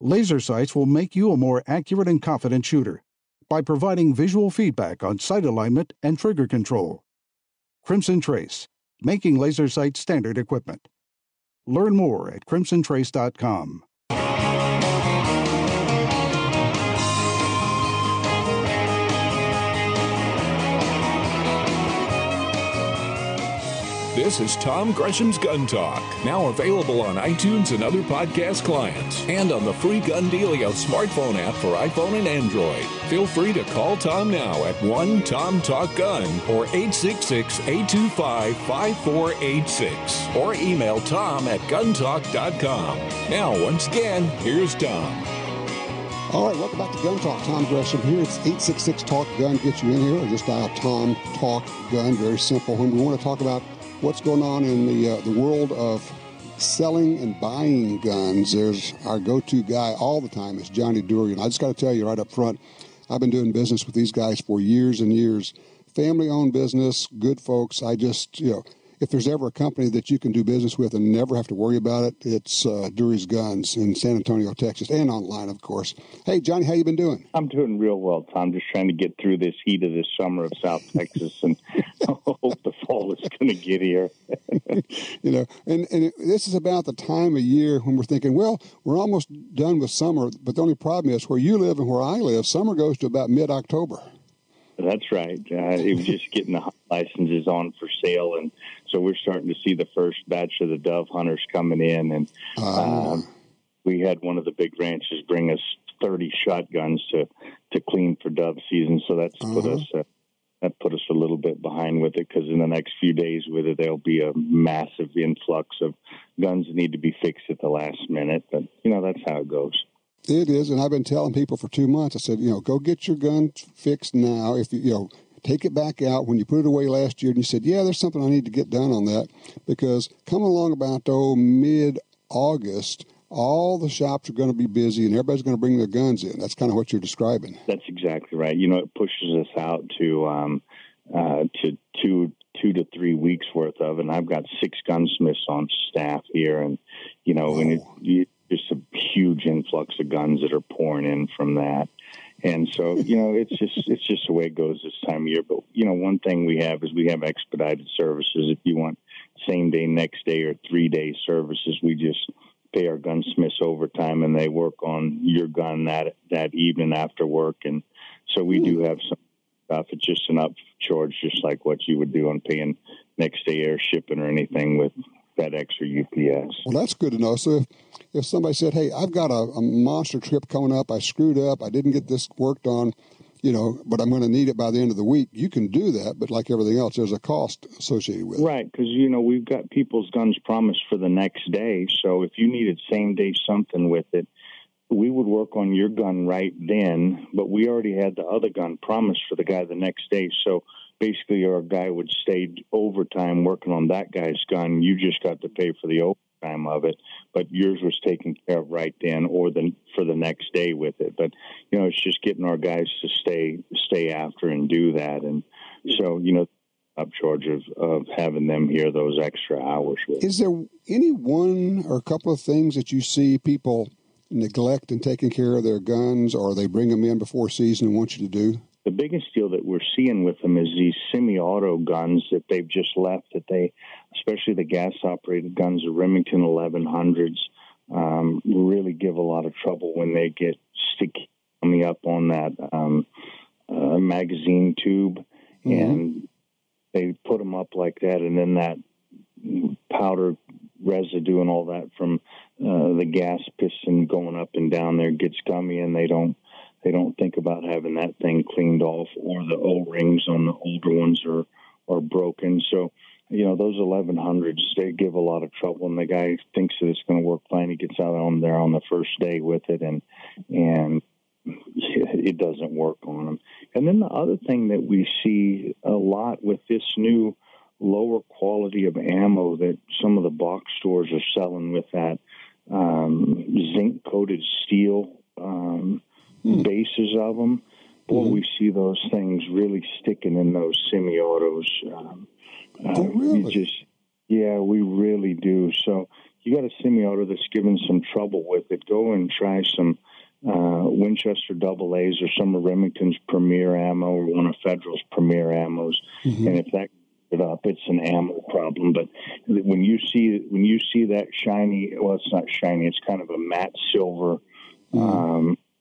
Laser sights will make you a more accurate and confident shooter by providing visual feedback on sight alignment and trigger control. Crimson Trace, making laser sight standard equipment. Learn more at crimsontrace.com. This is Tom Gresham's Gun Talk, now available on iTunes and other podcast clients, and on the free Gun Dealio smartphone app for iPhone and Android. Feel free to call Tom now at 1-TOM-TALK-GUN or 866-825-5486, or email tom@guntalk.com. Now, once again, here's Tom. All right, welcome back to Gun Talk. Tom Gresham here. It's 866-TALK-GUN. Get you in here, or just dial Tom Talk Gun. Very simple. When we want to talk about what's going on in the world of selling and buying guns, there's our go-to guy all the time is Johnny Durian. I just got to tell you right up front, I've been doing business with these guys for years and years. Family-owned business, good folks. I just, if there's ever a company that you can do business with and never have to worry about it, it's Duras Guns in San Antonio, Texas, and online, of course. Hey, Johnny, how you been doing? I'm doing real well, Tom. Just trying to get through this heat of this summer of South Texas, and hope the fall is going to get here. And this is about the time of year when we're thinking, well, we're almost done with summer, but the only problem is where you live and where I live, summer goes to about mid-October. That's right. It was just getting the licenses on for sale, and so we're starting to see the first batch of the dove hunters coming in. And we had one of the big ranches bring us 30 shotguns to clean for dove season, so that's put us a little bit behind with it, because in the next few days with it, there'll be a massive influx of guns that need to be fixed at the last minute. But that's how it goes. It is, and I've been telling people for 2 months, I said, go get your gun fixed now. If take it back out when you put it away last year, and you said, yeah, there's something I need to get done on that, because coming along about mid-August, all the shops are going to be busy, and everybody's going to bring their guns in. That's kind of what you're describing. That's exactly right. It pushes us out to 2 to 3 weeks worth of, and I've got 6 gunsmiths on staff here, and just a huge influx of guns that are pouring in from that. And so, it's just the way it goes this time of year. But, one thing we have is we have expedited services. If you want same day, next day, or 3-day services, we just pay our gunsmiths overtime, and they work on your gun that evening after work. And so we do have some stuff. It's just an up charge, just like what you would do on paying next day air shipping or anything with FedEx or UPS. Well, that's good to know. So if somebody said, hey, I've got a monster trip coming up, I screwed up, I didn't get this worked on, but I'm going to need it by the end of the week, you can do that. But like everything else, there's a cost associated with it. Right, because, we've got people's guns promised for the next day. So if you needed same day something with it, we would work on your gun right then, but we already had the other gun promised for the guy the next day. So basically our guy would stay overtime working on that guy's gun. You just got to pay for the overtime of it, but yours was taken care of right then or for the next day with it. But, it's just getting our guys to stay after and do that. And so, up charge of having them here those extra hours with. Is there any one or a couple of things that you see people neglect in taking care of their guns, or they bring them in before season and want you to do? The biggest deal that we're seeing with them is these semi-auto guns that they've just left, especially the gas-operated guns, the Remington 1100s, really give a lot of trouble when they get sticky coming up on that magazine tube, and they put them up like that, and then that powder residue and all that from the gas piston going up and down there gets gummy, and they don't think about having that thing cleaned off, or the O-rings on the older ones are broken. So, those 1100s, they give a lot of trouble, and the guy thinks that it's going to work fine. He gets out on there on the first day with it, and it doesn't work on him. And then the other thing that we see a lot with this new lower quality of ammo that some of the box stores are selling with that zinc-coated steel bases of them. Boy, we see those things really sticking in those semi-autos. Really? We really do. So, you got a semi-auto that's given some trouble with it, go and try some Winchester double A's or some of Remington's Premier ammo or one of Federal's Premier ammos. And if that it up, it's an ammo problem. But when you see that shiny, well, it's not shiny, it's kind of a matte silver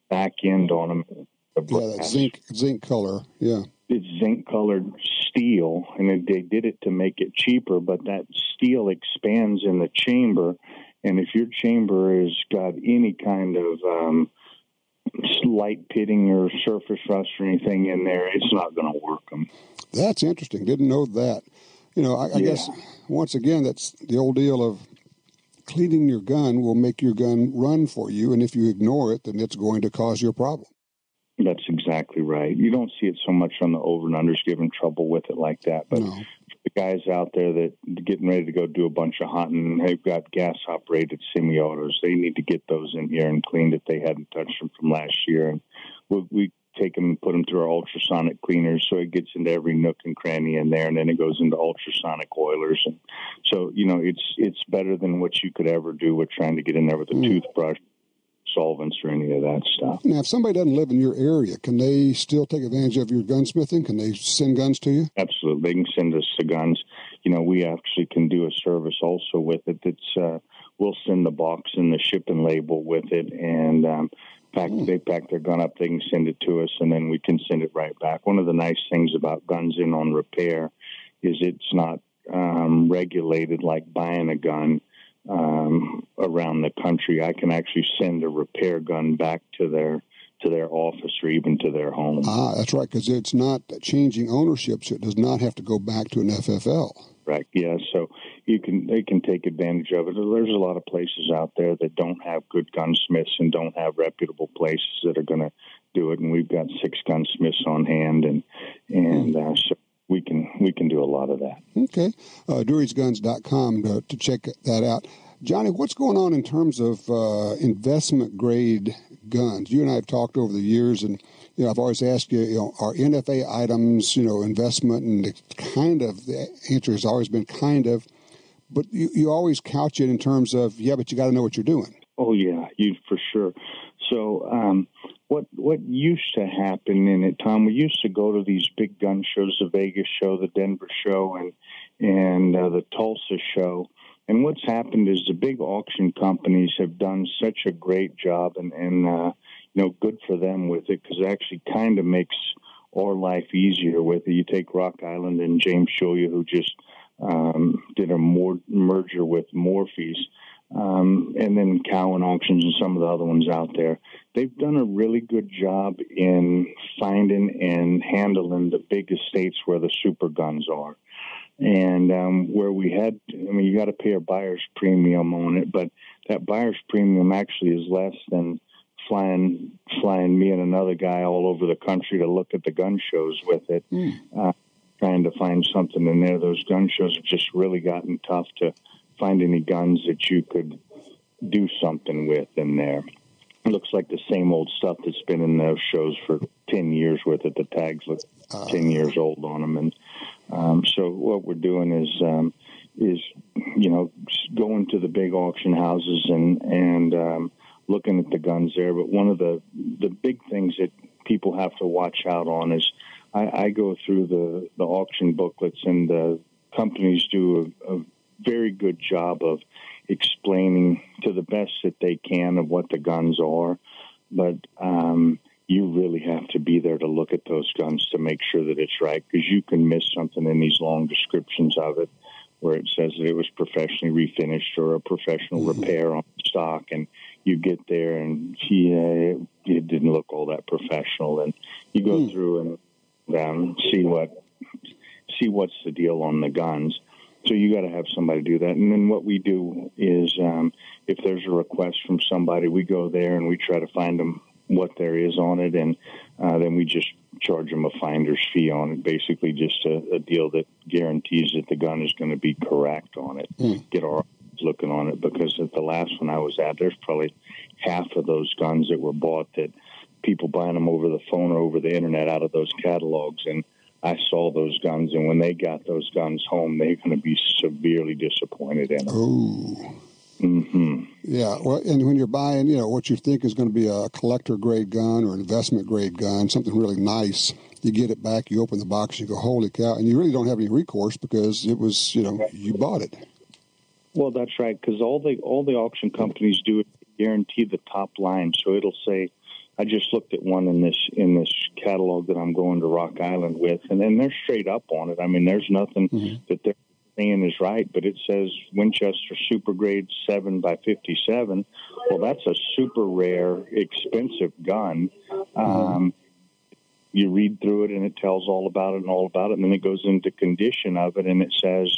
back end on them. That zinc color. Yeah, it's zinc colored steel, and they did it to make it cheaper. But that steel expands in the chamber, and if your chamber has got any kind of light pitting or surface rust or anything in there, it's not going to work them. That's interesting. Didn't know that. I guess, once again, that's the old deal of cleaning your gun will make your gun run for you, and if you ignore it, then it's going to cause you a problem. That's exactly right. You don't see it so much on the over and unders giving trouble with it like that, but the guys out there that getting ready to go do a bunch of hunting, they've got gas-operated semi-autos. They need to get those in here and cleaned if they hadn't touched them from last year. And we take them and put them through our ultrasonic cleaners, so it gets into every nook and cranny in there, and then it goes into ultrasonic oilers. And so, it's better than what you could ever do with trying to get in there with a toothbrush, solvents, or any of that stuff. Now, if somebody doesn't live in your area, can they still take advantage of your gunsmithing? Can they send guns to you? Absolutely. They can send us the guns. We actually can do a service also with it. That's we'll send the box and the shipping label with it, and they pack their gun up, they can send it to us, and then we can send it right back. One of the nice things about Guns In on Repair is it's not regulated like buying a gun around the country. I can actually send a repair gun back to their office or even to their home. That's right, because it's not changing ownership, so it does not have to go back to an FFL. Right. Yeah. So they can take advantage of it. There's a lot of places out there that don't have good gunsmiths and don't have reputable places that are going to do it. And we've got 6 gunsmiths on hand, and so we can do a lot of that. Okay. DurasGuns.com to check that out. Johnny, what's going on in terms of investment grade guns? You and I have talked over the years, and I've always asked you, are NFA items, investment, and the answer has always been kind of, but you always couch it in terms of, but you got to know what you're doing. Oh yeah, for sure. So what used to happen in it, Tom? We used to go to these big gun shows, the Vegas show, the Denver show, and the Tulsa show. And what's happened is the big auction companies have done such a great job, and good for them with it, because it actually kind of makes our life easier with it. You take Rock Island and James Shulia, who just did a merger with Morphe's, and then Cowan Auctions and some of the other ones out there. They've done a really good job in finding and handling the big estates where the super guns are. And where we had, you got to pay a buyer's premium on it, but that buyer's premium actually is less than flying me and another guy all over the country to look at the gun shows with it, trying to find something in there. Those gun shows have just really gotten tough to find any guns that you could do something with in there. It looks like the same old stuff that's been in those shows for 10 years with it. The tags look 10 years old on them. And so what we're doing is going to the big auction houses and looking at the guns there. But one of the big things that people have to watch out on is I go through the auction booklets, and the companies do a very good job of explaining to the best that they can of what the guns are. But you really have to be there to look at those guns to make sure that it's right, because you can miss something in these long descriptions of it where it says that it was professionally refinished or a professional repair on stock, and you get there and it didn't look all that professional, and you go through and see what's the deal on the guns. So you got to have somebody do that. And then what we do is if there's a request from somebody, we go there and we try to find them what there is on it, and then we just charge them a finder's fee on it, basically just a deal that guarantees that the gun is going to be correct on it. Get our eyes looking on it, because at the last one I was at, there's probably half of those guns that were bought that people buying them over the phone or over the internet out of those catalogs, and I saw those guns, and when they got those guns home, they're going to be severely disappointed in them. Oh. Mm-hmm. Yeah, well, and when you're buying, what you think is going to be a collector-grade gun or an investment-grade gun, something really nice, you get it back, you open the box, you go, holy cow, and you really don't have any recourse because it was, you bought it. Well, that's right, because all the auction companies do is guarantee the top line. So it'll say, I just looked at one in this catalog that I'm going to Rock Island with, and then they're straight up on it. I mean, there's nothing that they're saying is right, but it says Winchester Super Grade 7x57. Well, that's a super rare, expensive gun. You read through it, and it tells all about it, and then it goes into condition of it, and it says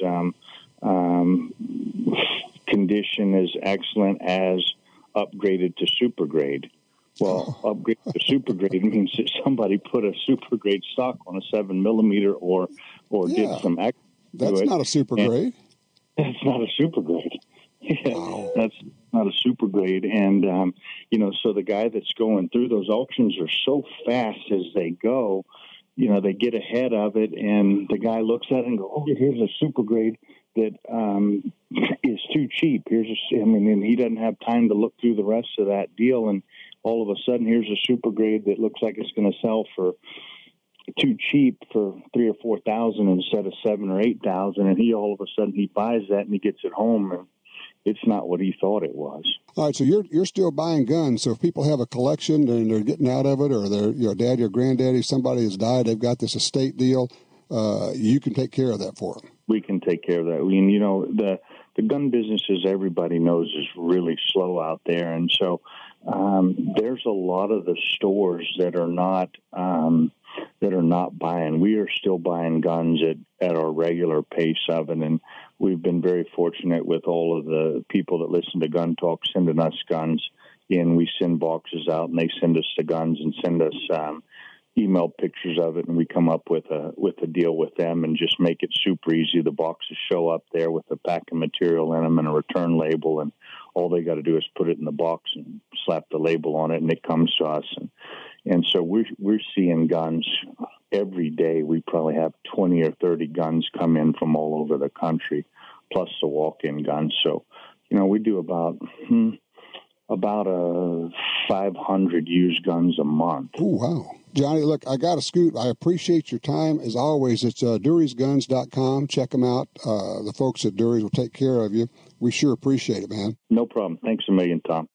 condition is excellent as upgraded to super grade. Well, upgrade to super grade means that somebody put a super grade stock on a 7mm or did some extra. That's not a super grade. That's not a super grade. Yeah, wow. That's not a super grade. And, so the guy that's going through those auctions are so fast as they go, they get ahead of it, and the guy looks at it and goes, oh, here's a super grade that is too cheap. And he doesn't have time to look through the rest of that deal. And all of a sudden, here's a super grade that looks like it's going to sell for too cheap for $3,000 or $4,000 instead of $7,000 or $8,000. And he all of a sudden he buys that and he gets it home, and it's not what he thought it was. All right, so you're still buying guns. So if people have a collection and they're getting out of it, or their daddy or granddaddy, somebody has died, they've got this estate deal, you can take care of that for them. We can take care of that. The gun business, as everybody knows, is really slow out there, and so there's a lot of the stores that are not buying. We are still buying guns at our regular pace of it, and we've been very fortunate with all of the people that listen to Gun Talk sending us guns, and we send boxes out, and they send us the guns and send us email pictures of it, and we come up with a deal with them and just make it super easy. The boxes show up there with a pack of material in them and a return label, and all they got to do is put it in the box and slap the label on it, and it comes to us. And so we're seeing guns every day. We probably have 20 or 30 guns come in from all over the country, plus the walk-in guns. So, we do about 500 used guns a month. Oh, wow. Johnny, look, I got to scoot. I appreciate your time. As always, it's durasguns.com. Check them out. The folks at Duras will take care of you. We sure appreciate it, man. No problem. Thanks a million, Tom.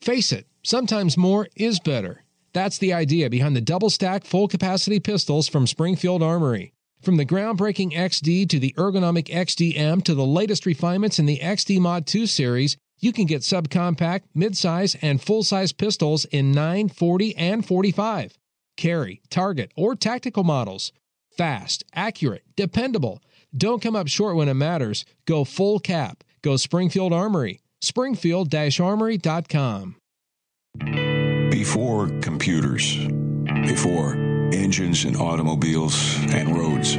Face it, sometimes more is better. That's the idea behind the double-stack, full-capacity pistols from Springfield Armory. From the groundbreaking XD to the ergonomic XDM to the latest refinements in the XD Mod 2 series, you can get subcompact, midsize, and full-size pistols in 9, 40, and 45. Carry, target, or tactical models. Fast, accurate, dependable. Don't come up short when it matters. Go full cap. Go Springfield Armory. Springfield-Armory.com. Before computers, before engines and automobiles and roads,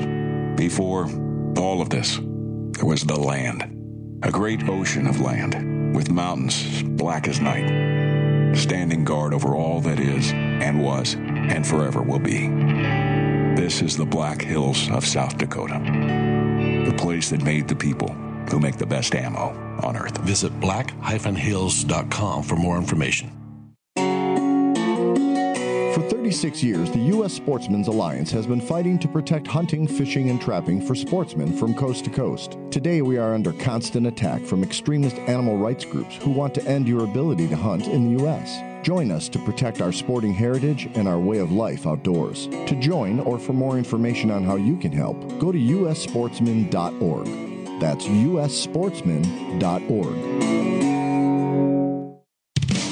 before all of this, there was the land. A great ocean of land, with mountains black as night, standing guard over all that is and was and forever will be. This is the Black Hills of South Dakota, the place that made the people who make the best ammo on Earth. Visit black-hills.com for more information. For 36 years, the U.S. Sportsmen's Alliance has been fighting to protect hunting, fishing, and trapping for sportsmen from coast to coast. Today, we are under constant attack from extremist animal rights groups who want to end your ability to hunt in the U.S. Join us to protect our sporting heritage and our way of life outdoors. To join or for more information on how you can help, go to ussportsman.org. That's ussportsman.org.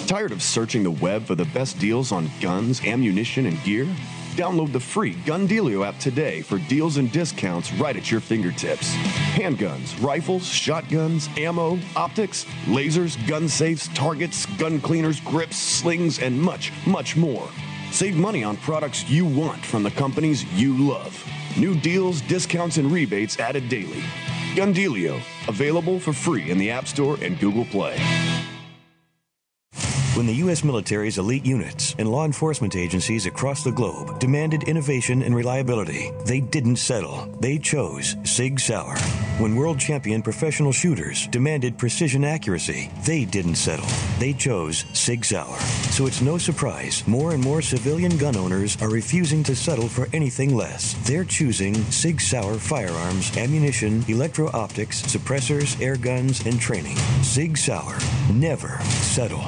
Tired of searching the web for the best deals on guns, ammunition, and gear? Download the free Gun Dealio app today for deals and discounts right at your fingertips. Handguns, rifles, shotguns, ammo, optics, lasers, gun safes, targets, gun cleaners, grips, slings, and much, much more. Save money on products you want from the companies you love. New deals, discounts, and rebates added daily. Gun Dealio, available for free in the App Store and Google Play. When the U.S. military's elite units and law enforcement agencies across the globe demanded innovation and reliability, they didn't settle. They chose Sig Sauer. When world champion professional shooters demanded precision accuracy, they didn't settle. They chose Sig Sauer. So it's no surprise more and more civilian gun owners are refusing to settle for anything less. They're choosing Sig Sauer firearms, ammunition, electro-optics, suppressors, air guns, and training. Sig Sauer. Never settle.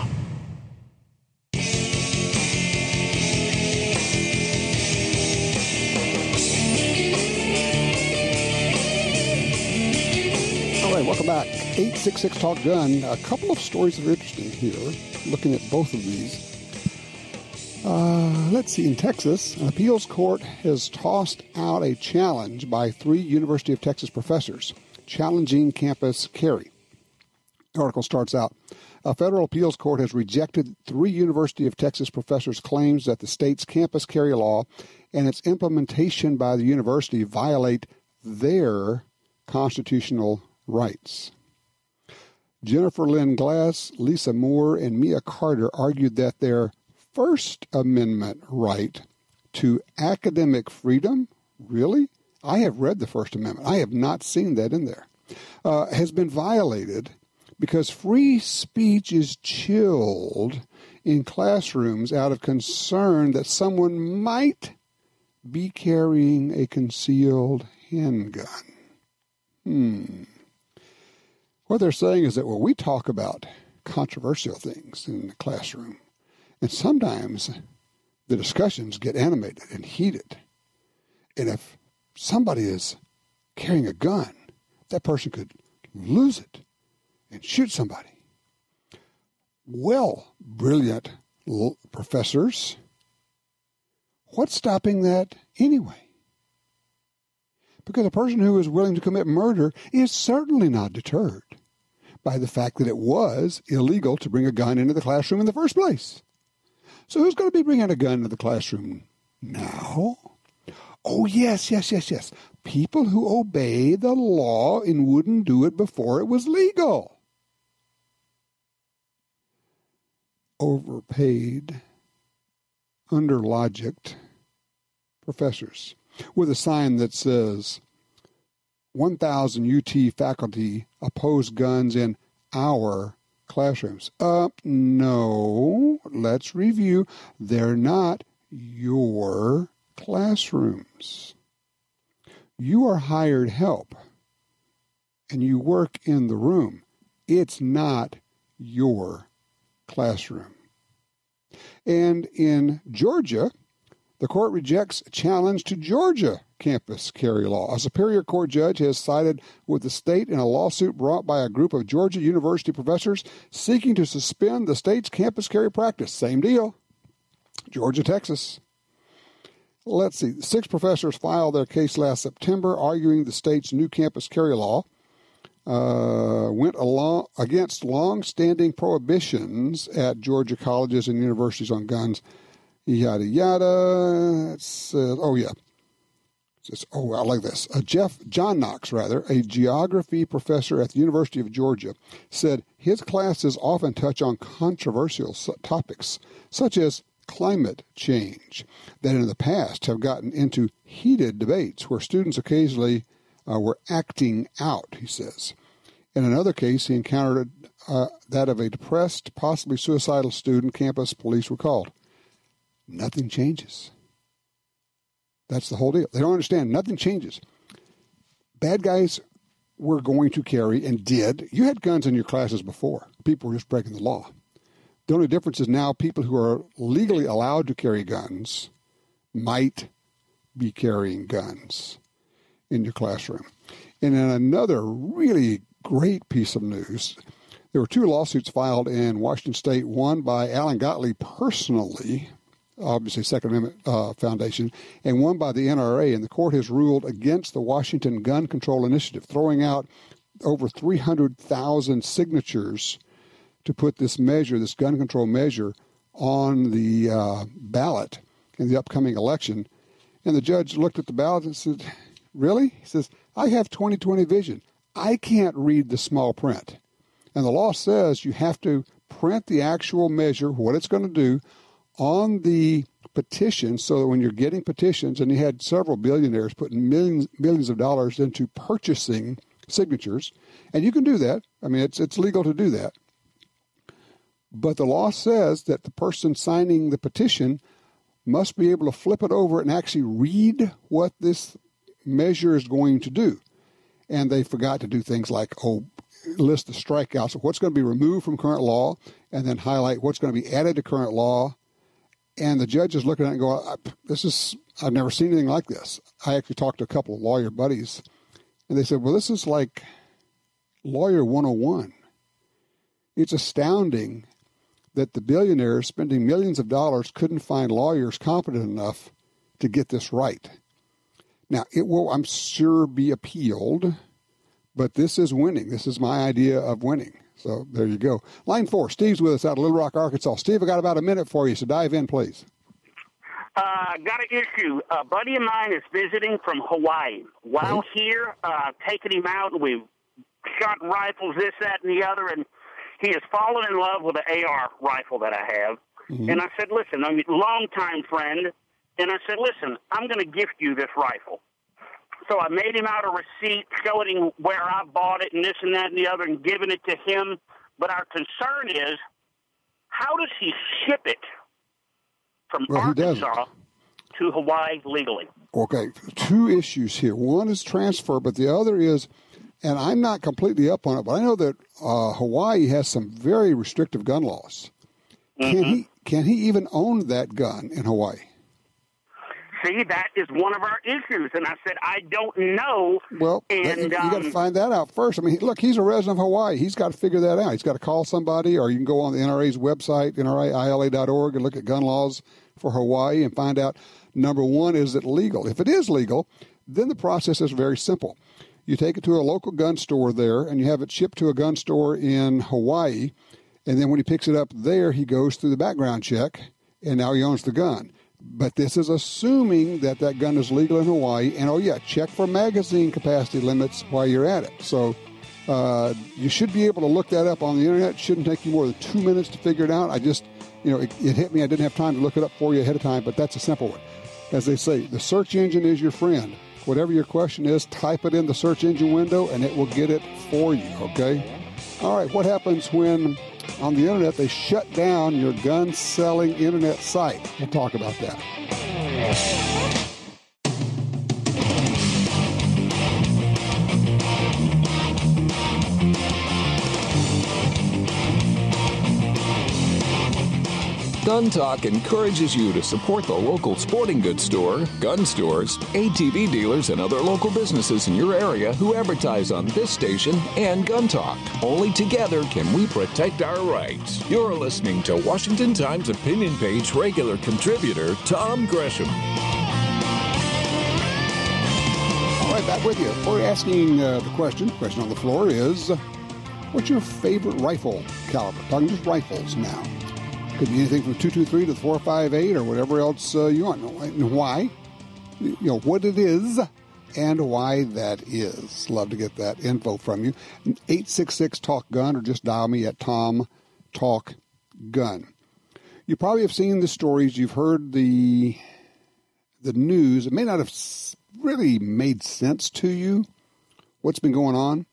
Welcome back. 866 Talk Gun. A couple of stories that are interesting here, looking at both of these. Let's see. In Texas, an appeals court has tossed out a challenge by 3 University of Texas professors challenging campus carry. The article starts out, a federal appeals court has rejected 3 University of Texas professors' claims that the state's campus carry law and its implementation by the university violate their constitutional rights. Jennifer Lynn Glass, Lisa Moore, and Mia Carter argued that their First Amendment right to academic freedom, really? I have read the First Amendment. I have not seen that in there. Has been violated because free speech is chilled in classrooms out of concern that someone might be carrying a concealed handgun. What they're saying is that, well, we talk about controversial things in the classroom, and sometimes the discussions get animated and heated. And if somebody is carrying a gun, that person could lose it and shoot somebody. Well, brilliant professors, what's stopping that anyway? Because a person who is willing to commit murder is certainly not deterred by the fact that it was illegal to bring a gun into the classroom in the first place. So who's going to be bringing a gun into the classroom now? Oh, yes. People who obey the law and wouldn't do it before it was legal. Overpaid, underlogicked professors with a sign that says 1,000 UT faculty oppose guns in our classrooms. No, let's review. They're not your classrooms. You are hired help, and you work in the room. It's not your classroom. And in Georgia, the court rejects a challenge to Georgia campus carry law. A Superior Court judge has sided with the state in a lawsuit brought by a group of Georgia University professors seeking to suspend the state's campus carry practice. Same deal. Georgia, Texas. Let's see. 6 professors filed their case last September arguing the state's new campus carry law went along against long-standing prohibitions at Georgia colleges and universities on guns. Yada, yada. It says, I like this. John Knox, a geography professor at the University of Georgia, said his classes often touch on controversial topics, such as climate change, that in the past have gotten into heated debates where students occasionally were acting out, he says. In another case, he encountered that of a depressed, possibly suicidal student. Campus police were called. Nothing changes. That's the whole deal. They don't understand. Nothing changes. Bad guys were going to carry and did. You had guns in your classes before. People were just breaking the law. The only difference is now people who are legally allowed to carry guns might be carrying guns in your classroom. And in another really great piece of news, there were 2 lawsuits filed in Washington State, one by Alan Gottlieb personally, obviously Second Amendment Foundation, and one by the NRA, and the court has ruled against the Washington Gun Control Initiative, throwing out over 300,000 signatures to put this measure, this gun control measure, on the ballot in the upcoming election. And the judge looked at the ballot and said, really? He says, I have 20/20 vision. I can't read the small print. And the law says you have to print the actual measure, what it's going to do, on the petition, so that when you're getting petitions, and you had several billionaires putting millions of dollars into purchasing signatures, and you can do that. I mean, it's legal to do that. But the law says that the person signing the petition must be able to flip it over and actually read what this measure is going to do. And they forgot to do things like, list the strikeouts of what's going to be removed from current law, and then highlight what's going to be added to current law. And the judge is looking at it and going, I've never seen anything like this. I actually talked to a couple of lawyer buddies, and they said, well, this is like Lawyer 101. It's astounding that the billionaires spending millions of dollars couldn't find lawyers competent enough to get this right. Now, it will, I'm sure, be appealed, but this is winning. This is my idea of winning. So there you go. Line 4, Steve's with us out of Little Rock, Arkansas. Steve, I got about a minute for you, so dive in, please. Got an issue. A buddy of mine is visiting from Hawaii. While here, taking him out, and we've shot rifles, this, that, and the other, and he has fallen in love with the AR rifle that I have. Mm-hmm. And I said, listen, I'm a longtime friend, and I said, listen, I'm going to gift you this rifle. So I made him out a receipt showing him where I bought it and this and that and the other and giving it to him. But our concern is, how does he ship it from Arkansas to Hawaii legally? Okay, two issues here. One is transfer, but the other is, and I'm not completely up on it, but I know that Hawaii has some very restrictive gun laws. Mm-hmm. Can he even own that gun in Hawaii? See, that is one of our issues. And I said, I don't know. Well, and you got to find that out first. I mean, look, he's a resident of Hawaii. He's got to figure that out. He's got to call somebody, or you can go on the NRA's website, nraila.org, and look at gun laws for Hawaii and find out, number one, is it legal? If it is legal, then the process is very simple. You take it to a local gun store there, and you have it shipped to a gun store in Hawaii, and then when he picks it up there, he goes through the background check, and now he owns the gun. But this is assuming that that gun is legal in Hawaii. And, check for magazine capacity limits while you're at it. So you should be able to look that up on the Internet. It shouldn't take you more than 2 minutes to figure it out. I just, it hit me. I didn't have time to look it up for you ahead of time, but that's a simple one. As they say, the search engine is your friend. Whatever your question is, type it in the search engine window, and it will get it for you, okay? All right, what happens when on the Internet they shut down your gun-selling Internet site? We'll talk about that. Gun Talk encourages you to support the local sporting goods store, gun stores, ATV dealers, and other local businesses in your area who advertise on this station and Gun Talk. Only together can we protect our rights. You're listening to Washington Times opinion page regular contributor Tom Gresham. All right, back with you. We're asking the question. The question on the floor is, what's your favorite rifle caliber? Talking just rifles now. Could be anything from 223 to 458 or whatever else you want. And why? What it is and why that is. Love to get that info from you. 866-TALK-GUN or just dial me at Tom Talk Gun. You probably have seen the stories. You've heard the news. It may not have really made sense to you what's been going on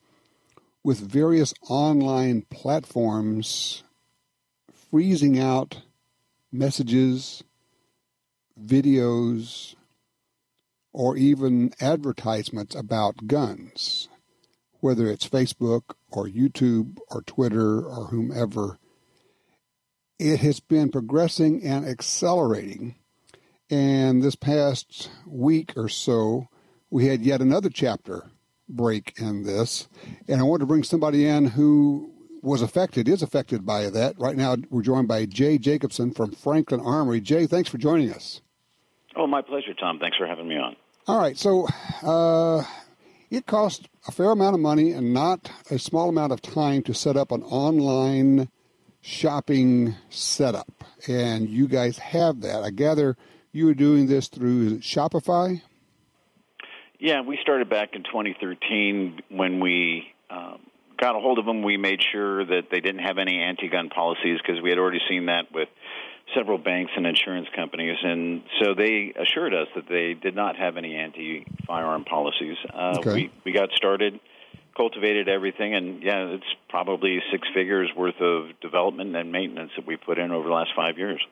with various online platforms freezing out messages, videos, or even advertisements about guns, whether it's Facebook or YouTube or Twitter or whomever. It has been progressing and accelerating. And this past week or so, we had yet another chapter break in this. And I wanted to bring somebody in who is affected by that. Right now, we're joined by Jay Jacobson from Franklin Armory. Jay, thanks for joining us. Oh, my pleasure, Tom. Thanks for having me on. All right, so it costs a fair amount of money and not a small amount of time to set up an online shopping setup, and you guys have that. I gather you were doing this through, is it Shopify? Yeah, we started back in 2013 when we got a hold of them. We made sure that they didn't have any anti-gun policies because we had already seen that with several banks and insurance companies. And so they assured us that they did not have any anti-firearm policies. We got started, cultivated everything, and, yeah, it's probably six figures worth of development and maintenance that we put in over the last 5 years.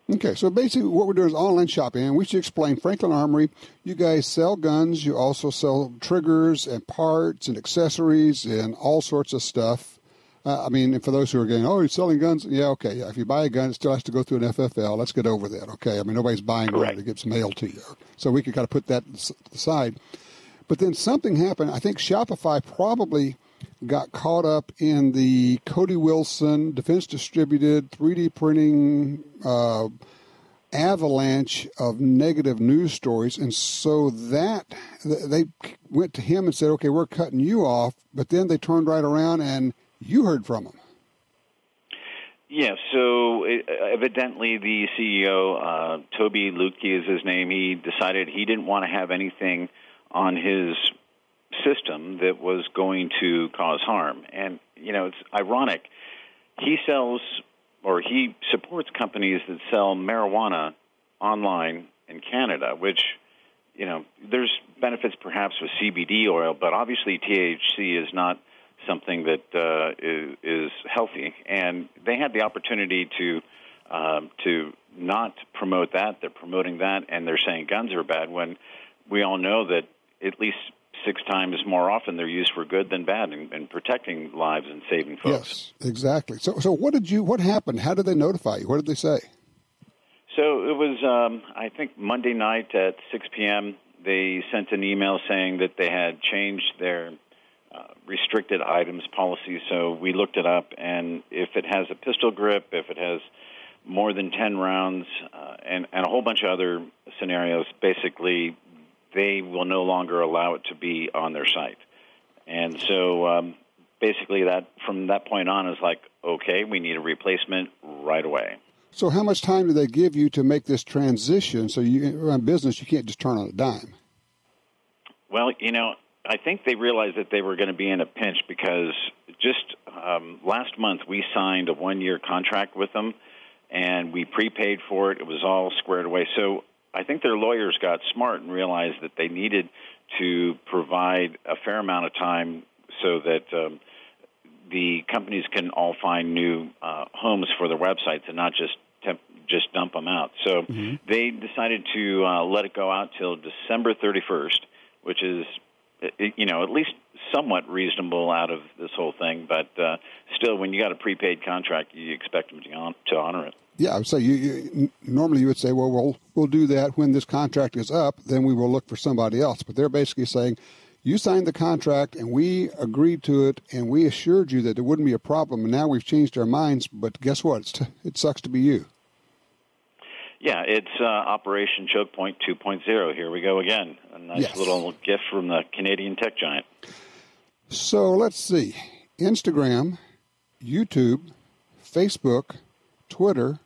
Okay, so basically what we're doing is online shopping, and we should explain Franklin Armory. You guys sell guns, you also sell triggers and parts and accessories and all sorts of stuff. I mean, for those who are going, oh, you're selling guns? Yeah, okay. Yeah, if you buy a gun, it still has to go through an FFL. Let's get over that, okay? I mean, nobody's buying one that gets mailed to you. So we can kind of put that aside. But then something happened. I think Shopify probably got caught up in the Cody Wilson Defense Distributed 3D printing avalanche of negative news stories. And so that they went to him and said, okay, we're cutting you off. But then they turned right around and you heard from them. Yeah, so evidently the CEO, Toby Luke is his name, he decided he didn't want to have anything on his system that was going to cause harm. And, you know, it's ironic. He supports companies that sell marijuana online in Canada, which, you know, there's benefits perhaps with CBD oil, but obviously THC is not something that is healthy. And they had the opportunity to not promote that. They're promoting that, and they're saying guns are bad when we all know that at least 6 times more often they're used for good than bad in protecting lives and saving folks. Yes, exactly. So what happened? How did they notify you? What did they say? So it was, I think, Monday night at 6 p.m. They sent an email saying that they had changed their restricted items policy. So we looked it up, and if it has a pistol grip, if it has more than 10 rounds, and a whole bunch of other scenarios, basically they will no longer allow it to be on their site. And so basically that from that point on is like, okay, we need a replacement right away. So how much time do they give you to make this transition? So you run business, you can't just turn on a dime. Well, you know, I think they realized that they were going to be in a pinch because just last month we signed a 1-year contract with them, and we prepaid for it. It was all squared away. So I think their lawyers got smart and realized that they needed to provide a fair amount of time so that the companies can all find new homes for their websites and not just dump them out. So they decided to let it go out till December 31st, which is, you know, at least somewhat reasonable out of this whole thing. But still, when you got a prepaid contract, you expect them to honor it. Yeah, so normally you would say, well, we'll do that when this contract is up, then we will look for somebody else. But they're basically saying, you signed the contract, and we agreed to it, and we assured you that there wouldn't be a problem, and now we've changed our minds, but guess what? It sucks to be you. Yeah, it's Operation Choke Point 2.0. Here we go again. A nice little gift from the Canadian tech giant. So let's see. Instagram, YouTube, Facebook, Twitter,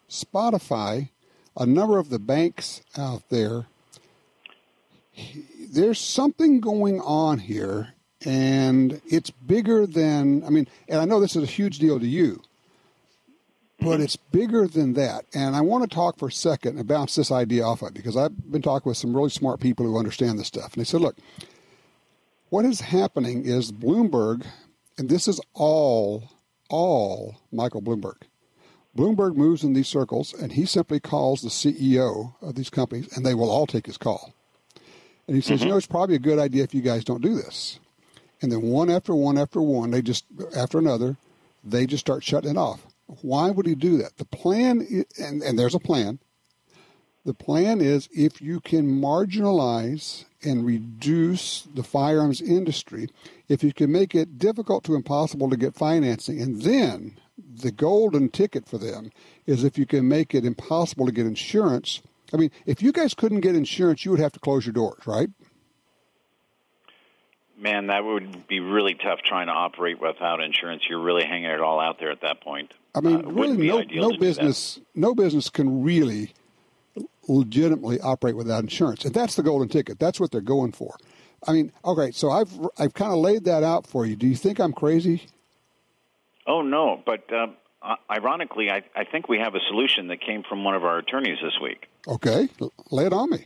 Spotify, a number of the banks out there. There's something going on here, and it's bigger than, and I know this is a huge deal to you, but it's bigger than that. And I want to talk for a second and bounce this idea off of it, because I've been talking with some really smart people who understand this stuff. And they said, look, what is happening is Bloomberg, and this is all Michael Bloomberg. Bloomberg moves in these circles, and he simply calls the CEO of these companies, and they will all take his call. And he says, you know, it's probably a good idea if you guys don't do this. And then one after one after one, after another, they just start shutting it off. Why would he do that? The plan, and there's a plan. The plan is if you can marginalize and reduce the firearms industry, if you can make it difficult to impossible to get financing, and then the golden ticket for them is if you can make it impossible to get insurance. I mean, if you guys couldn't get insurance, you would have to close your doors, right? Man, that would be really tough trying to operate without insurance. You're really hanging it all out there at that point. I mean, really, no business can really legitimately operate without insurance. And that's the golden ticket. That's what they're going for. I mean, okay, so I've kind of laid that out for you. Do you think I'm crazy? Oh, no, but ironically, I think we have a solution that came from one of our attorneys this week. Okay, lay it on me.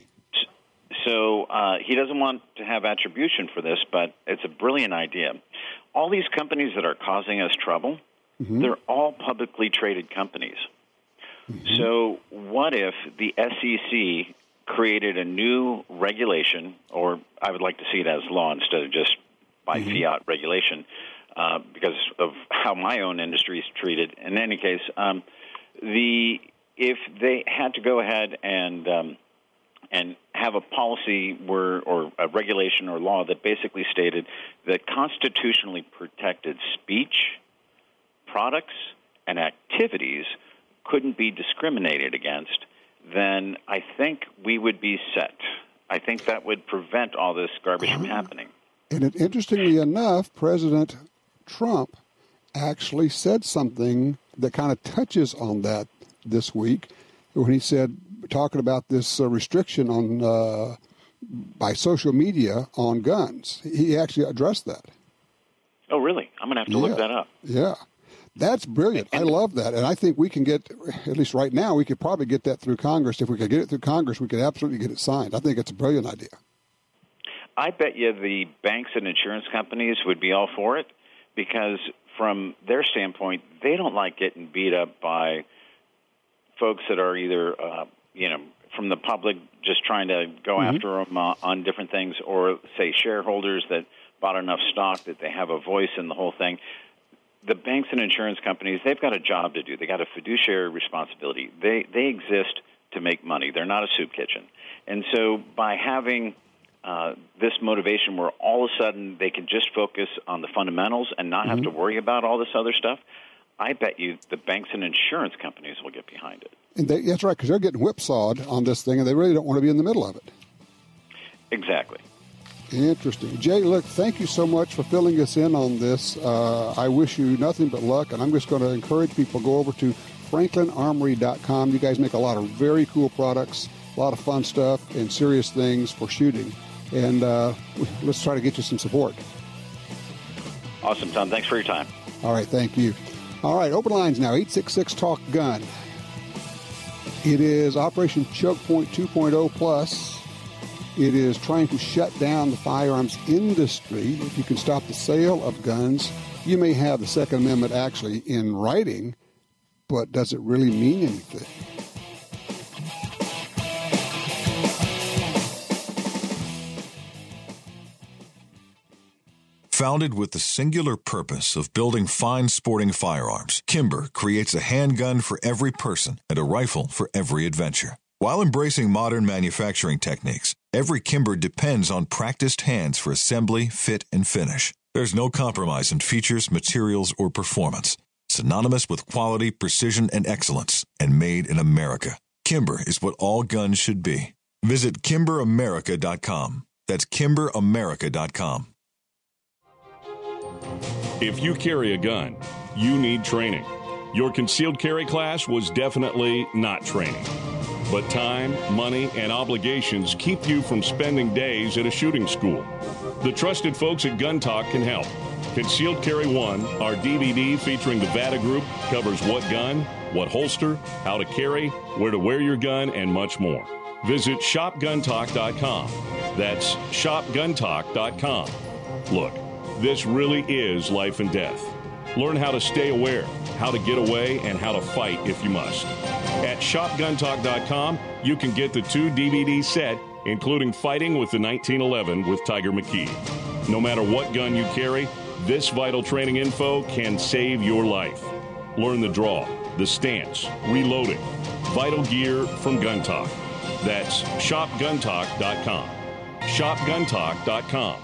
So he doesn't want to have attribution for this, but it's a brilliant idea. All these companies that are causing us trouble, they're all publicly traded companies. So what if the SEC created a new regulation, or I would like to see it as law instead of just by fiat regulation, because of how my own industry is treated. In any case, if they had to go ahead and have a policy or a regulation or law that basically stated that constitutionally protected speech, products, and activities couldn't be discriminated against, then I think we would be set. I think that would prevent all this garbage from happening. And interestingly enough, President Trump actually said something that kind of touches on that this week when he said, talking about this restriction on by social media on guns. He actually addressed that. Oh, really? I'm going to have to look that up. Yeah. That's brilliant. I love that. And I think we can get, at least right now, we could probably get that through Congress. If we could get it through Congress, we could absolutely get it signed. I think it's a brilliant idea. I bet you the banks and insurance companies would be all for it because from their standpoint, they don't like getting beat up by folks that are either, from the public just trying to go after them on different things, or, say, shareholders that bought enough stock that they have a voice in the whole thing. The banks and insurance companies, they've got a job to do. They got a fiduciary responsibility. They exist to make money. They're not a soup kitchen. And so by having this motivation where all of a sudden they can just focus on the fundamentals and not have to worry about all this other stuff, I bet you the banks and insurance companies will get behind it. And that's right, because they're getting whipsawed on this thing, and they really don't want to be in the middle of it. Exactly. Interesting. Jay, look, thank you so much for filling us in on this. I wish you nothing but luck, and I'm just going to encourage people to go over to franklinarmory.com. You guys make a lot of very cool products, a lot of fun stuff, and serious things for shooting. And let's try to get you some support. Awesome, Tom. Thanks for your time. All right, thank you. All right, open lines now, 866-TALK-GUN. It is Operation Choke Point 2.0 Plus. It is trying to shut down the firearms industry. If you can stop the sale of guns, you may have the Second Amendment actually in writing, but does it really mean anything? Founded with the singular purpose of building fine sporting firearms, Kimber creates a handgun for every person and a rifle for every adventure. While embracing modern manufacturing techniques, every Kimber depends on practiced hands for assembly, fit, and finish. There's no compromise in features, materials, or performance. Synonymous with quality, precision, and excellence, and made in America. Kimber is what all guns should be. Visit KimberAmerica.com. That's KimberAmerica.com. If you carry a gun, you need training. Your concealed carry class was definitely not training. But time, money, and obligations keep you from spending days at a shooting school. The trusted folks at Gun Talk can help. Concealed Carry 1, our DVD featuring the VADA Group, covers what gun, what holster, how to carry, where to wear your gun, and much more. Visit shopguntalk.com. That's shopguntalk.com. Look, this really is life and death. Learn how to stay aware, how to get away, and how to fight if you must. At shopguntalk.com, you can get the 2 DVD set, including Fighting with the 1911 with Tiger McKee. No matter what gun you carry, this vital training info can save your life. Learn the draw, the stance, reloading, vital gear from Gun Talk. That's shopguntalk.com. Shopguntalk.com.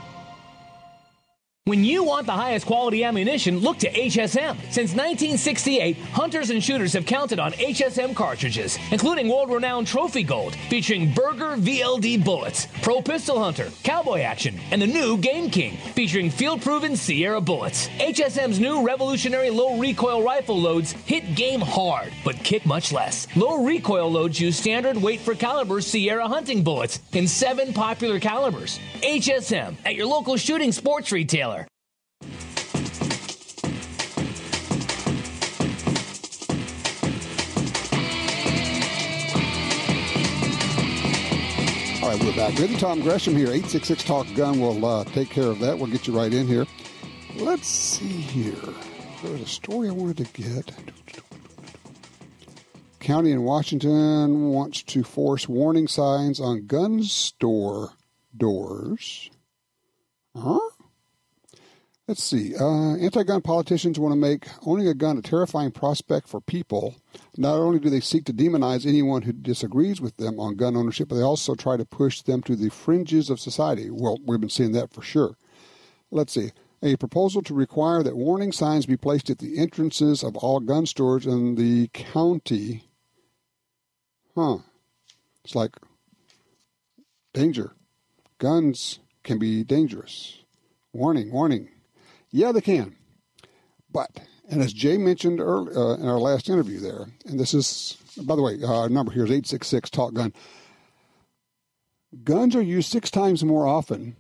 When you want the highest quality ammunition, look to HSM. Since 1968, hunters and shooters have counted on HSM cartridges, including world-renowned Trophy Gold, featuring Berger VLD bullets, Pro Pistol Hunter, Cowboy Action, and the new Game King, featuring field-proven Sierra bullets. HSM's new revolutionary low-recoil rifle loads hit game hard, but kick much less. Low-recoil loads use standard weight-for-caliber Sierra hunting bullets in 7 popular calibers. HSM, at your local shooting sports retailer. All right, we're back. Ready, Tom Gresham here. 866 Talk Gun will take care of that. We'll get you right in here. Let's see here. There's a story I wanted to get. County in Washington wants to force warning signs on gun store doors. Huh? Let's see. Anti-gun politicians want to make owning a gun a terrifying prospect for people. Not only do they seek to demonize anyone who disagrees with them on gun ownership, but they also try to push them to the fringes of society. Well, we've been seeing that for sure. Let's see. A proposal to require that warning signs be placed at the entrances of all gun stores in the county. It's like, danger. Guns can be dangerous. Warning, warning. Yeah, they can. But, and as Jay mentioned earlier, in our last interview there, and this is, by the way, our number here is 866 Talk Gun. Guns are used 6 times more often,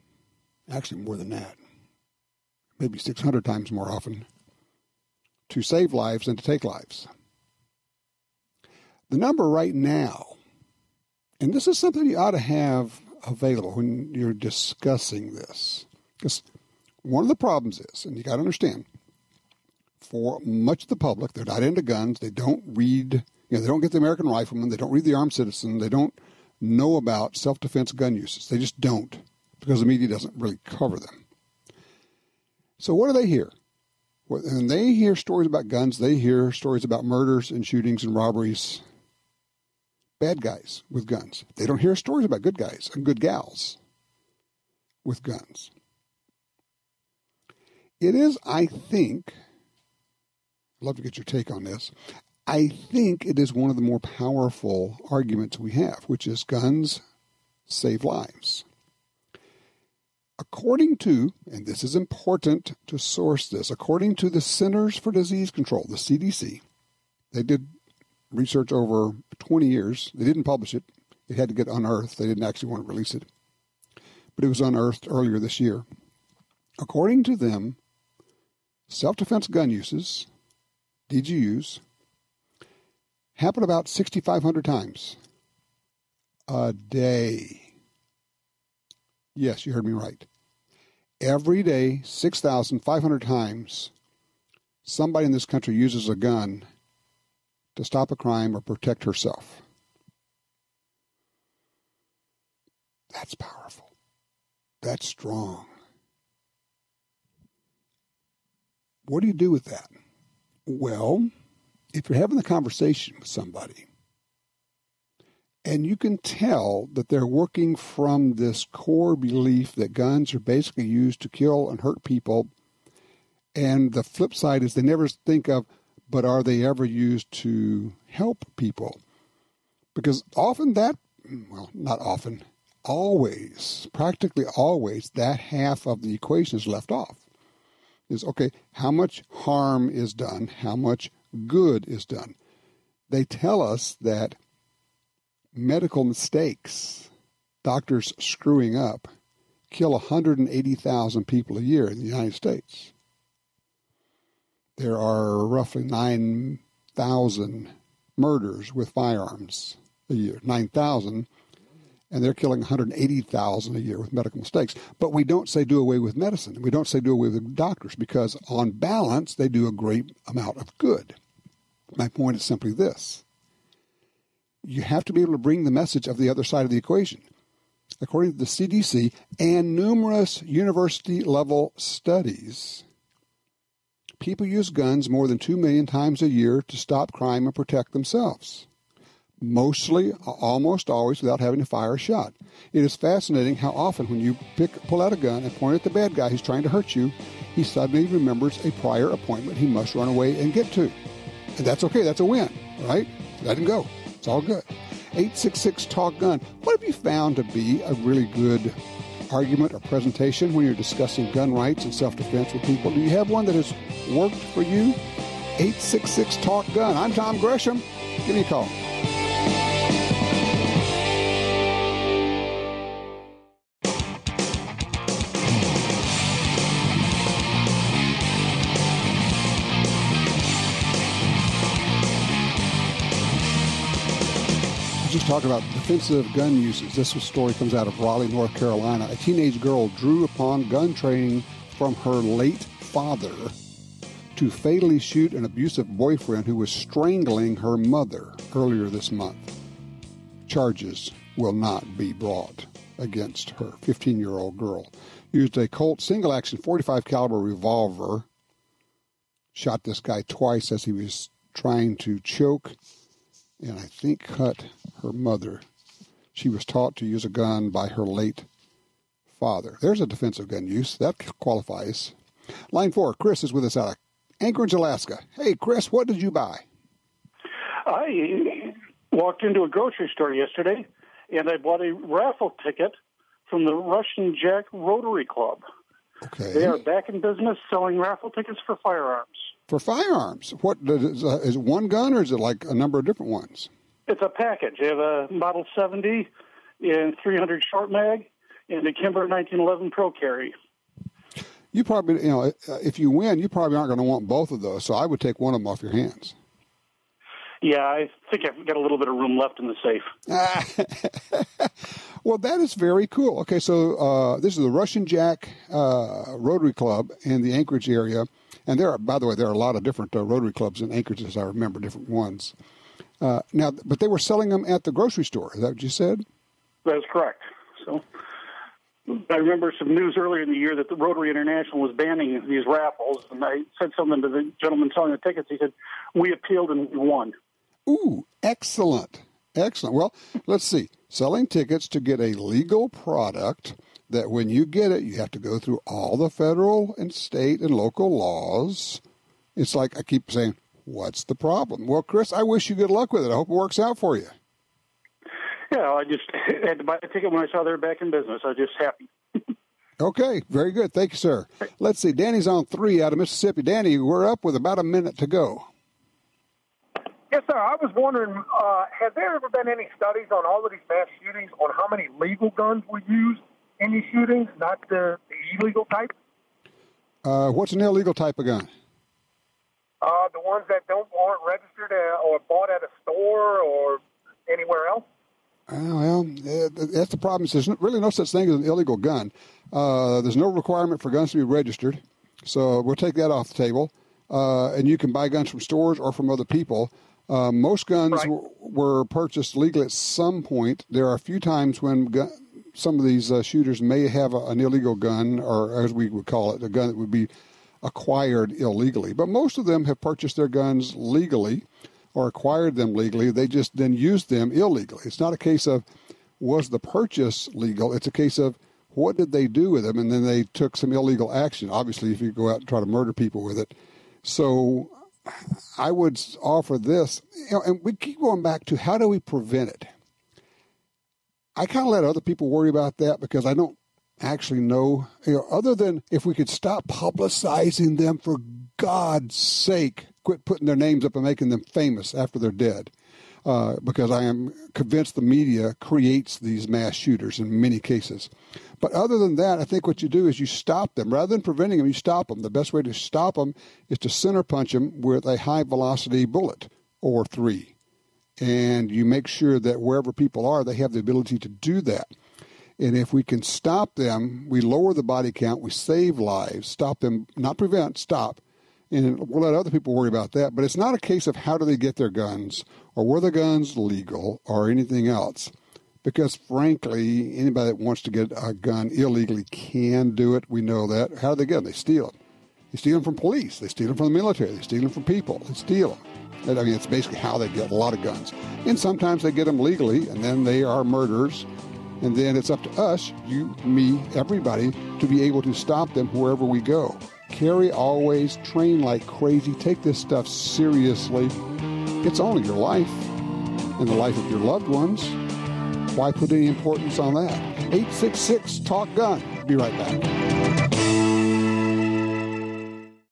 actually more than that, maybe 600 times more often, to save lives than to take lives. The number right now, and this is something you ought to have available when you're discussing this, because one of the problems is, and you got to understand, for much of the public, they're not into guns. They don't read, they don't get the American Rifleman. They don't read the Armed Citizen. They don't know about self-defense gun uses. They just don't, because the media doesn't really cover them. So what do they hear? When they hear stories about guns, they hear stories about murders and shootings and robberies. Bad guys with guns. They don't hear stories about good guys and good gals with guns. It is, I think, I'd love to get your take on this, I think it is one of the more powerful arguments we have, which is guns save lives. According to, and this is important to source this, according to the Centers for Disease Control, the CDC, they did research over 20 years. They didn't publish it. It had to get unearthed. They didn't actually want to release it. But it was unearthed earlier this year. According to them, self-defense gun uses, DGUs, happen about 6,500 times a day. Yes, you heard me right. Every day, 6,500 times, somebody in this country uses a gun to stop a crime or protect herself. That's powerful. That's strong. What do you do with that? Well, if you're having a conversation with somebody and you can tell that they're working from this core belief that guns are basically used to kill and hurt people, and the flip side is they never think of, but are they ever used to help people? Because often that, well, not often, always, practically always, that half of the equation is left off. Is, okay, how much harm is done? How much good is done? They tell us that medical mistakes, doctors screwing up, kill 180,000 people a year in the United States. There are roughly 9,000 murders with firearms a year, 9,000, and they're killing 180,000 a year with medical mistakes. But we don't say do away with medicine. We don't say do away with doctors because on balance, they do a great amount of good. My point is simply this. You have to be able to bring the message of the other side of the equation. According to the CDC and numerous university-level studies, people use guns more than 2 million times a year to stop crime and protect themselves. mostly, almost always, without having to fire a shot. It is fascinating how often when you pull out a gun and point at the bad guy who's trying to hurt you, he suddenly remembers a prior appointment he must run away and get to. And that's okay. That's a win, right? Let him go. It's all good. 866-TALK-GUN. What have you found to be a really good argument or presentation when you're discussing gun rights and self-defense with people? Do you have one that has worked for you? 866-TALK-GUN. I'm Tom Gresham. Give me a call. Just talking about defensive gun uses. This story comes out of Raleigh, North Carolina. A teenage girl drew upon gun training from her late father to fatally shoot an abusive boyfriend who was strangling her mother earlier this month. Charges will not be brought against her. 15-year-old girl used a Colt single-action .45 caliber revolver, shot this guy twice as he was trying to choke and I think cut her mother. She was taught to use a gun by her late father. There's a defensive gun use. That qualifies. Line 4, Chris is with us out of Anchorage, Alaska. Hey, Chris, what did you buy? I walked into a grocery store yesterday, and I bought a raffle ticket from the Russian Jack Rotary Club. Okay. They are back in business selling raffle tickets for firearms. For firearms? What is it one gun, or is it like a number of different ones? It's a package. They have a Model 70 and 300 short mag and a Kimber 1911 Pro Carry. You probably, if you win, you probably aren't going to want both of those, so I would take one of them off your hands. Yeah, I think I've got a little bit of room left in the safe. Well, that is very cool. Okay, so this is the Russian Jack Rotary Club in the Anchorage area. And by the way, there are a lot of different Rotary clubs in Anchorage, as I remember, different ones. But they were selling them at the grocery store. Is that what you said? That's correct. So I remember some news earlier in the year that the Rotary International was banning these raffles. And I said something to the gentleman selling the tickets. He said, we appealed and we won. Ooh, excellent. Excellent. Well, let's see. Selling tickets to get a legal product that when you get it, you have to go through all the federal and state and local laws. It's like I keep saying, what's the problem? Well, Chris, I wish you good luck with it. I hope it works out for you. Yeah, I just had to buy a ticket when I saw they were back in business. I was just happy. Okay, very good. Thank you, sir. Let's see. Danny's on 3 out of Mississippi. Danny, we're up with about a minute to go. Yes, sir. I was wondering, has there ever been any studies on all of these mass shootings on how many legal guns were used in these shootings, not the illegal type? What's an illegal type of gun? The ones that aren't registered or bought at a store or anywhere else? Well, that's the problem. There's really no such thing as an illegal gun. There's no requirement for guns to be registered, so we'll take that off the table. And you can buy guns from stores or from other people. Most guns were purchased legally at some point. There are a few times when some of these shooters may have an illegal gun, or as we would call it, a gun that would be acquired illegally. But most of them have purchased their guns legally or acquired them legally. They just then used them illegally. It's not a case of was the purchase legal. It's a case of what did they do with them, and then they took some illegal action. Obviously, if you go out and try to murder people with it. So I would offer this, and we keep going back to how do we prevent it? I kind of let other people worry about that because I don't actually know, other than if we could stop publicizing them, for God's sake, quit putting their names up and making them famous after they're dead. Because I am convinced the media creates these mass shooters in many cases. But other than that, I think what you do is you stop them. Rather than preventing them, you stop them. The best way to stop them is to center punch them with a high-velocity bullet or 3. And you make sure that wherever people are, they have the ability to do that. And if we can stop them, we lower the body count, we save lives, stop them, not prevent, stop. And we'll let other people worry about that. But it's not a case of how do they get their guns or were the guns legal or anything else. Because, frankly, anybody that wants to get a gun illegally can do it. We know that. How do they get them? They steal them. They steal them from police. They steal them from the military. They steal them from people. They steal them. I mean, it's basically how they get a lot of guns. And sometimes they get them legally, and then they are murderers. And then it's up to us, you, me, everybody, to be able to stop them wherever we go. Carry always, train like crazy, take this stuff seriously. It's only your life and the life of your loved ones. Why put any importance on that? 866-TALK-GUN. Be right back.